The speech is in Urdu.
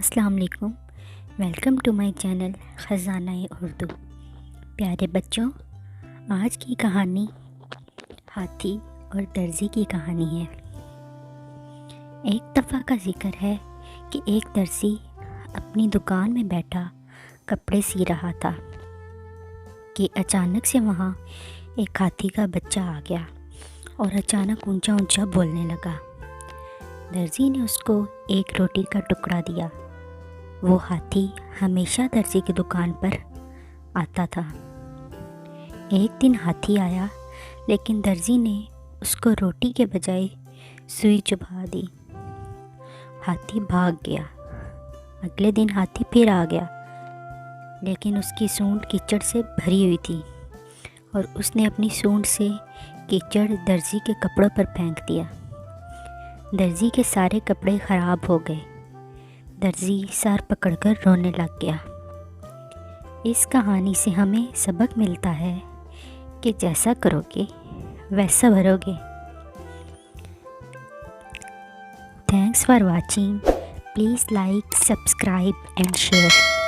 السلام علیکم، ویلکم ٹو مائی چینل خزانہ اردو۔ پیارے بچوں، آج کی کہانی ہاتھی اور درزی کی کہانی ہے۔ ایک دفعہ کا ذکر ہے کہ ایک درزی اپنی دکان میں بیٹھا کپڑے سی رہا تھا کہ اچانک سے وہاں ایک ہاتھی کا بچہ آ گیا اور اچانک اونچا اونچا بولنے لگا۔ درزی نے اس کو ایک روٹی کا ٹکڑا دیا۔ وہ ہاتھی ہمیشہ درزی کی دکان پر آتا تھا۔ ایک دن ہاتھی آیا، لیکن درزی نے اس کو روٹی کے بجائے سوئی چبھا دی۔ ہاتھی بھاگ گیا۔ اگلے دن ہاتھی پھر آ گیا، لیکن اس کی سونڈ کیچڑ سے بھری ہوئی تھی اور اس نے اپنی سونڈ سے کیچڑ درزی کے کپڑوں پر پھینک دیا۔ درزی کے سارے کپڑے خراب ہو گئے۔ درزی سر پکڑ کر رونے لگ گیا۔ اس کہانی سے ہمیں سبق ملتا ہے کہ جیسا کرو گے ویسا بھرو گے۔ Thanks for watching. Please like, subscribe and share.